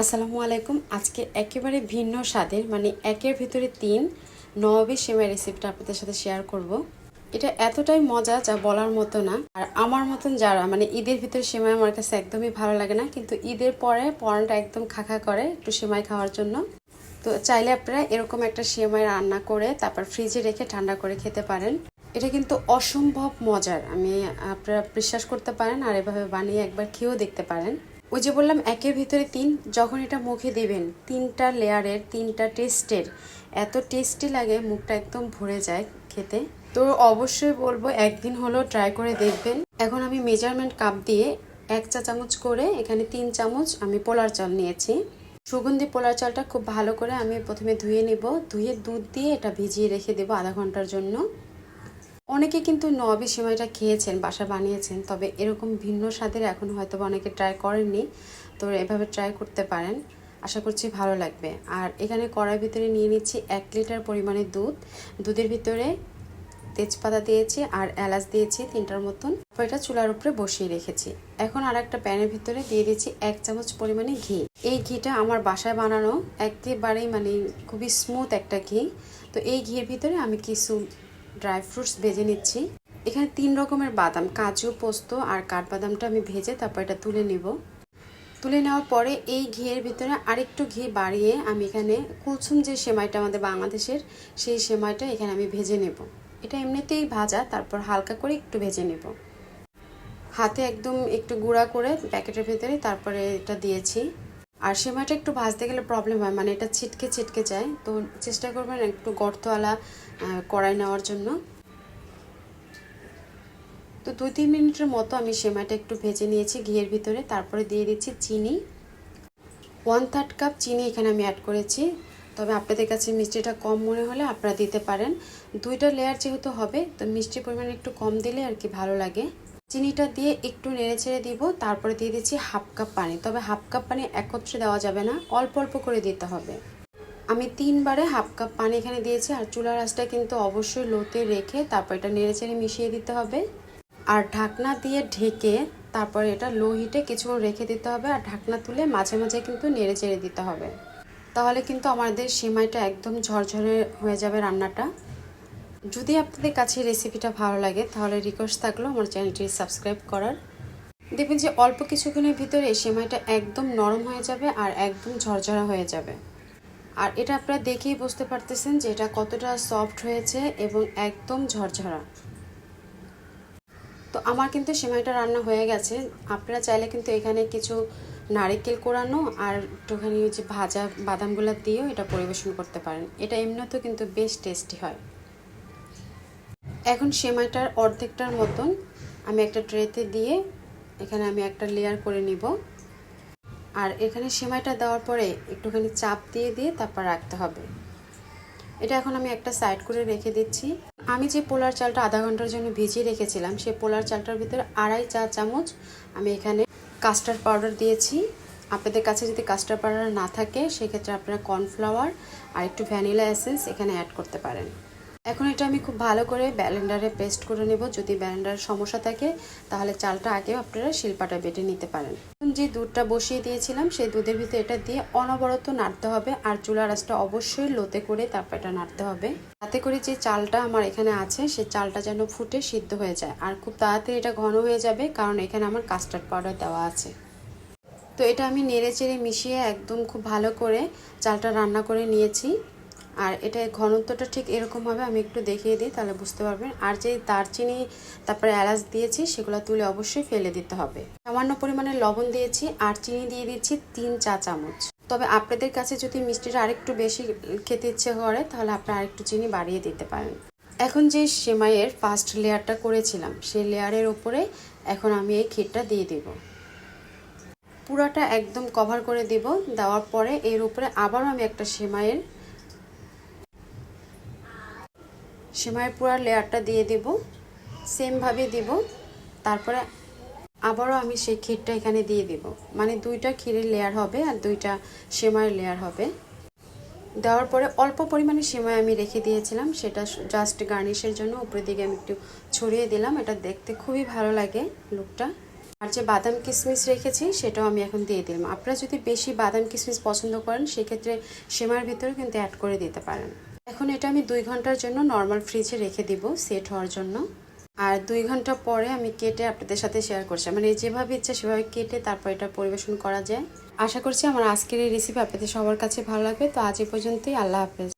আসসালামু আলাইকুম। আজকে একেবারে ভিন্ন স্বাদের মানে একের ভিতরে তিন নবাবী সেমাই রেসিপিটা আপনাদের সাথে শেয়ার করব। এটা এতটাই মজা যা বলার মতো না। আর আমার মতন যারা মানে ঈদের ভিতরে সেমাই আমার কাছে একদমই ভালো লাগে না, কিন্তু ঈদের পরে পরানটা একদম খাখা করে একটু সেমাই খাওয়ার জন্য। তো চাইলে আপনারা এরকম একটা সেমাই রান্না করে তারপর ফ্রিজে রেখে ঠান্ডা করে খেতে পারেন। এটা কিন্তু অসম্ভব মজার, আপনারা বিশ্বাস করতে পারেন আর এভাবে বানিয়ে একবার খেয়েও দেখতে পারেন। ওই যে বললাম একের ভিতরে তিন, যখন এটা মুখে দিবেন তিনটা লেয়ারের তিনটা টেস্টের এত টেস্টি লাগে, মুখটা একদম ভরে যায় খেতে। তো অবশ্যই বলবো একদিন হলো ট্রাই করে দেখবেন। এখন আমি মেজারমেন্ট কাপ দিয়ে 1 চা চামচ করে এখানে 3 চামচ আমি পোলার চাল নিয়েছি। সুগন্ধি পোলার চালটা খুব ভালো করে আমি প্রথমে ধুয়ে নিব, ধুয়ে দুধ দিয়ে এটা ভিজিয়ে রেখে দেবো আধা ঘন্টার জন্য। অনেকে কিন্তু নবাবী সেমাইটা খেয়েছেন, বাসা বানিয়েছেন, তবে এরকম ভিন্ন স্বাদের এখন হয়তো অনেকে ট্রাই করেননি। তো এভাবে ট্রাই করতে পারেন, আশা করছি ভালো লাগবে। আর এখানে কড়াইয়ের ভিতরে নিয়ে নিচ্ছি 1 লিটার পরিমাণে দুধ। দুধের ভিতরে তেজপাতা দিয়েছি আর এলাচ দিয়েছি 3টার মতন। এটা চুলার উপরে বসিয়ে রেখেছি। এখন আর একটা প্যানের ভিতরে দিয়ে দিচ্ছি 1 চামচ পরিমাণে ঘি। এই ঘিটা আমার বাসায় বানানো, একেবারেই খুবই স্মুথ একটা ঘি। তো এই ঘির ভিতরে আমি কিছু ড্রাই ফ্রুটস ভেজে নিচ্ছি। এখানে 3 রকমের বাদাম, কাজু, পোস্ত আর কাঠবাদামটা আমি ভেজে তারপর এটা তুলে নিব। তুলে নেওয়ার পরে এই ঘিয়ের ভিতরে আরেকটু ঘি বাড়িয়ে আমি এখানে কুলসুম যে সেমাইটা আমাদের বাংলাদেশের, সেই সেমাইটা এখানে আমি ভেজে নেব। এটা এমনিতেই ভাজা, তারপর হালকা করে একটু ভেজে নেব হাতে, একদম একটু গুঁড়া করে প্যাকেটের ভিতরে তারপরে এটা দিয়েছি। আর সেমাইটা একটু ভাজতে গেলে প্রবলেম হয়, মানে এটা ছিটকে ছিটকে যায়, তো চেষ্টা করবেন একটু গর্তওয়ালা কড়াই নেওয়ার জন্য। তো 2-3 মিনিটের মতো আমি সেমাইটা একটু ভেজে নিয়েছি ঘিয়ের ভিতরে। তারপরে দিয়ে দিচ্ছি চিনি, 1/3 কাপ চিনি এখানে আমি অ্যাড করেছি। তবে আপনাদের কাছে মিষ্টিটা কম মনে হলে আপনারা দিতে পারেন। 2টা লেয়ার যেহেতু হবে, তো মিষ্টির পরিমাণ একটু কম দিলে আর কি ভালো লাগে। চিনিটা দিয়ে একটু নেড়ে ছেড়ে দিব। তারপরে দিয়ে দিচ্ছি 1/2 কাপ পানি। তবে 1/2 কাপ পানি একত্রে দেওয়া যাবে না, অল্প অল্প করে দিতে হবে। আমি 3বারে 1/2 কাপ পানি এখানে দিয়েছি। আর চুলার আঁচটা কিন্তু অবশ্যই লোতে রেখে তারপর এটা নেড়ে ছেড়ে মিশিয়ে দিতে হবে। আর ঢাকনা দিয়ে ঢেকে তারপরে এটা লো হিটে কিছুক্ষণ রেখে দিতে হবে। আর ঢাকনা তুলে মাঝে মাঝে কিন্তু নেড়ে চেড়ে দিতে হবে, তাহলে কিন্তু আমাদের সেমাইটা একদম ঝরঝরে হয়ে যাবে রান্নাটা। যদি আপনাদের কাছে রেসিপিটা ভালো লাগে তাহলে রিকোয়েস্ট থাকলো আমার চ্যানেলটি সাবস্ক্রাইব করার। দেখবেন যে অল্প কিছুক্ষণের ভিতরে সেমাইটা একদম নরম হয়ে যাবে আর একদম ঝরঝরা হয়ে যাবে। আর এটা আপনারা দেখেই বুঝতে পারতেছেন যে এটা কতটা সফট হয়েছে এবং একদম ঝরঝরা। তো আমার কিন্তু সেমাইটা রান্না হয়ে গেছে। আপনারা চাইলে কিন্তু এখানে কিছু নারকেল কোরানো আর একটুখানি যে ভাজা বাদামগুলো দিয়েও এটা পরিবেশন করতে পারেন। এটা এমনিতেও কিন্তু বেশ টেস্টি হয়। এখন সেমাইটার অর্ধেকটার মতন আমি একটা ট্রেতে দিয়ে এখানে আমি একটা লেয়ার করে নিব। আর এখানে সেমাইটা দেওয়ার পরে একটুখানি চাপ দিয়ে দিয়ে তারপর রাখতে হবে। এটা এখন আমি একটা সাইড করে রেখে দিচ্ছি। আমি যে পোলার চালটা আধা ঘন্টার জন্য ভিজিয়ে রেখেছিলাম, সেই পোলার চালটার ভিতরে 2.5 চা চামচ আমি এখানে কাস্টার্ড পাউডার দিয়েছি। আপনাদের কাছে যদি কাস্টার্ড পাউডার না থাকে সেক্ষেত্রে আপনারা কর্নফ্লাওয়ার আর একটু ভ্যানিলা এসেন্স এখানে অ্যাড করতে পারেন। এখন এটা আমি খুব ভালো করে ব্লেন্ডারে পেস্ট করে নেব। যদি ব্লেন্ডারের সমস্যা থাকে তাহলে চালটা আগেও আপনারা শিলপাটা বেটে নিতে পারেন। যে দুধটা বসিয়ে দিয়েছিলাম সেই দুধের ভিতরে এটা দিয়ে অনবরত নাড়তে হবে। আর চুলার আঁচটা অবশ্যই লোতে করে তারপর এটা নাড়তে হবে, তাতে করে যে চালটা আমার এখানে আছে সেই চালটা যেন ফুটে সিদ্ধ হয়ে যায়। আর খুব তাড়াতাড়ি এটা ঘন হয়ে যাবে, কারণ এখানে আমার কাস্টার্ড পাউডার দেওয়া আছে। তো এটা আমি নেড়ে চেড়ে মিশিয়ে একদম খুব ভালো করে চালটা রান্না করে নিয়েছি। আর এটা ঘনত্বটা ঠিক এরকমভাবে আমি একটু দেখিয়ে দিই, তাহলে বুঝতে পারবেন। আর যে দারচিনি তারপরে এলাচ দিয়েছি সেগুলো তুলে অবশ্যই ফেলে দিতে হবে। সামান্য পরিমাণে লবণ দিয়েছি আর চিনি দিয়ে দিচ্ছি 3 চা চামচ। তবে আপনাদের কাছে যদি মিষ্টিটা আরেকটু বেশি খেতে ইচ্ছে করে তাহলে আপনারা আরেকটু চিনি বাড়িয়ে দিতে পারেন। এখন যে সেমাইয়ের ফার্স্ট লেয়ারটা করেছিলাম সেই লেয়ারের উপরে এখন আমি এই ক্ষীরটা দিয়ে দিব। পুরাটা একদম কভার করে দিব। দেওয়ার পরে এর উপরে আবারও আমি একটা সেমাইয়ের পুরা লেয়ারটা দিয়ে দেব, সেমভাবে দিব। তারপরে আবারও আমি সেই ক্ষীরটা এখানে দিয়ে দেব, মানে 2টা ক্ষীরের লেয়ার হবে আর 2টা সেমাইয়ের লেয়ার হবে। দেওয়ার পরে অল্প পরিমাণে সেমাই আমি রেখে দিয়েছিলাম, সেটা জাস্ট গার্নিশের জন্য উপরের দিকে আমি একটু ছড়িয়ে দিলাম। এটা দেখতে খুবই ভালো লাগে লুকটা। আর যে বাদাম কিশমিশ রেখেছি সেটাও আমি এখন দিয়ে দিলাম। আপনারা যদি বেশি বাদাম কিশমিশ পছন্দ করেন সেক্ষেত্রে সেমাইয়ের ভিতরে কিন্তু অ্যাড করে দিতে পারেন। এখন এটা আমি 2 ঘন্টার জন্য নর্মাল ফ্রিজে রেখে দিব সেট হওয়ার জন্য। আর 2 ঘন্টা পরে আমি কেটে আপনাদের সাথে শেয়ার করছি। মানে যেভাবে ইচ্ছা সেভাবে কেটে তারপর এটা পরিবেশন করা যায়। আশা করছি আমার আজকের এই রেসিপি আপনাদের সবার কাছে ভালো লাগবে। তো আজ এই পর্যন্তই, আল্লাহ হাফেজ।